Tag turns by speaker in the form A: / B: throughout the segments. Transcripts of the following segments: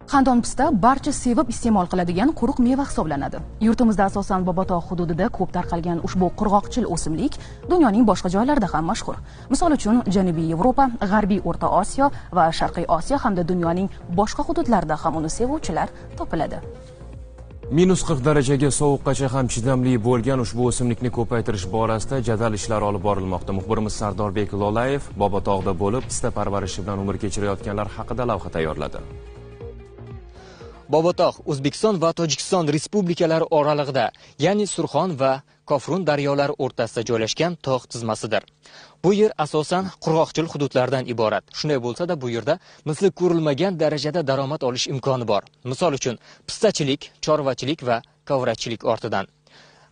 A: Xandon pista barcha sevib iste'mol qiladigan quruq meva hisoblanadi. Yurtimizda asosan Bobotog' hududida ko'p tarqalgan ushbu qurg'oqchil o'simlik dunyoning boshqa joylarida ham mashhur. Misol uchun, Janubiy Yevropa, G'arbiy O'rta Osiyo va Sharqiy Osiyo hamda dunyoning boshqa hududlarida ham uni sevuvchilar topiladi.
B: -40 darajaga sovuqqacha ham chidamli bo'lgan ushbu o'simlikni ko'paytirish borasida jadal ishlar olib borilmoqda. Muxbirimiz Sardorbek Lolayev Bobotog'da bo'lib, pista parvarishi bilan umr kechirayotganlar haqida lavha tayyorladi.
C: Bobotog' O'zbekiston va Tojikiston respublikalari oralig'ida, ya'ni Surxon va Kofrun daryolari o'rtasida joylashgan tog' tizmasidir. Bu yer asosan qurg'oqchil hududlardan iborat. Shunday bo'lsa-da, bu yerda misli ko'rilmagan darajada daromad olish imkoni bor. Misol uchun, pistachilik, chorvachilik va kovrachilik ortidan.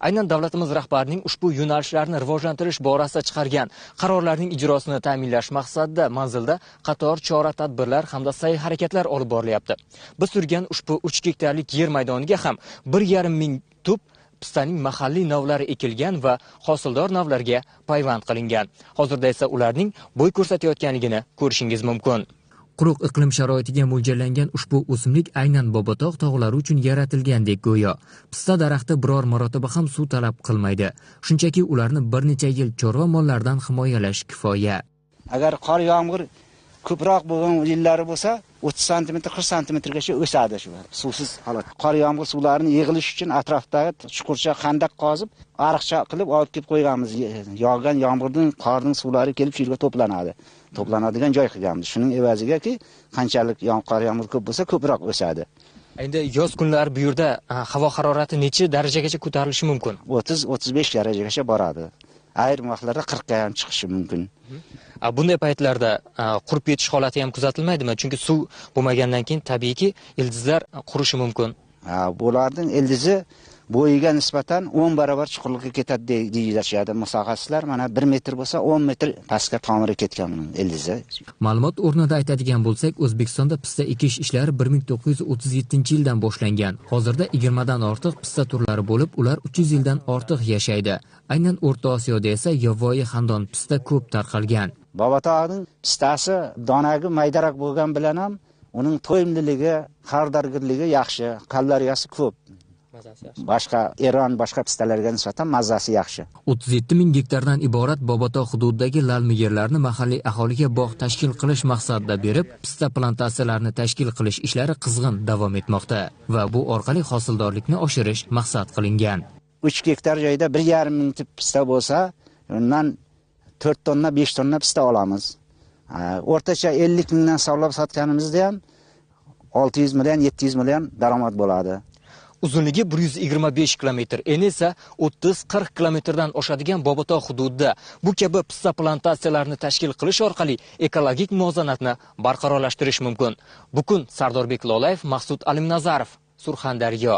C: Aynan davlatimiz rahbarining ushbu yo'nalishlarni rivojlantirish borasida chiqargan qarorlarning ijrosini ta'minlash maqsadida manzilda qator chora-tadbirlar hamda sa'y-harakatlar olib borilyapti. Biz turgan ushbu 3 gektarlik yer maydoniga ham 1,5 ming tub pistaning mahalliy navlari ekilgan va hosildor navlarga payvand qilingan. Hozirda esa ularning bo'y ko'rsatayotganligini ko'rishingiz mumkin. Quruq iqlim sharoitiga mo'ljallangan ushbu o'simlik aynan Bobotog' tog'lari uchun yaratilgandek go'yo. Pista daraxti biror marotaba ham suv talab qilmaydi. Shunchaki ularni bir necha yil chorva mollaridan himoyalash kifoya.
D: Agar qor yomg'ir ko'proq bo'lgan yillari bo'lsa, 30 sm, 40 sm-gacha o'sadi shu. Suvsiz holat. Qor yomg'ir suvlarini yig'ilish uchun atrofdagi chuqurcha xandaq qozib, ariqcha qilib olib kelib qo'yganmiz. Yog'gan yomg'irning, qorning suvlari kelib shu yerga to'planadi. To'planadigan joy qilganmiz. Shuning evazigaki, qanchalik qor yomg'ir ko'p bo'lsa, ko'proq o'sadi.
C: Endi yoz kunlari bu yerda havo harorati necha darajagacha ko'tarilishi mumkin?
D: 30-35 darajagacha boradi. Ayrim vaqtlarda 40 ga ham chiqishi mumkin.
C: Bunday paytlarda qurib ketish holati ham kuzatilmaydimi? Chunki suv bo'lmagandan keyin tabiiyki ildizlar qurishi mumkin.
D: Bularning ildizi bo'yiga nisbatan 10 barobar chuqurlikka ketadi deyiladi mutaxassislar. Mana 1 metr bo'lsa 10 metr pastga tomiri ketgan uning ildizi.
C: Ma'lumot o'rnida aytadigan bo'lsak, O'zbekistonda pista ekish ishlari 1937-yildan boshlangan. Hozirda 20 dan ortiq pista turlari bo'lib, ular 300 yildan ortiq yashaydi. Aynan O'rta Osiyoda esa yovvoyi xandon pista ko'p tarqalgan.
D: Bobotog'ning pistasi donagi maydaroq bo'lgan bilan ham uning to'yimliligi, xardargirligi yaxshi, kaloriyasi ko'p. Boshqa Eron boshqa pistalarga nisbatan mazasi yaxshi.
C: 37 ming gektardan iborat Bobotog' hududidagi lalmi yerlarni mahalliy aholiga bog' tashkil qilish maqsadida berib, pista plantatsiyalarini tashkil qilish ishlari qizg'in davom etmoqda va bu orqali hosildorlikni oshirish maqsad qilingan.
D: 3 gektar joyda 1,5 ming tip pista bo'lsa, undan 4 tonna, 5 tonna pista olamiz. O'rtacha 50 mingdan hisoblab sotganimizda ham 600 million, 700 million daromad bo'ladi.
C: Uzunligi 125 kilometr, eni esa 30-40 kilometrdan oshadigan Bobotog' hududida bu kabi pista plantatsiyalarini tashkil qilish orqali ekologik muvozanatni barqarorlashtirish mumkin. Bugun Sardorbek Lolayev, Maqsud Alimnazarov, Surxondaryo.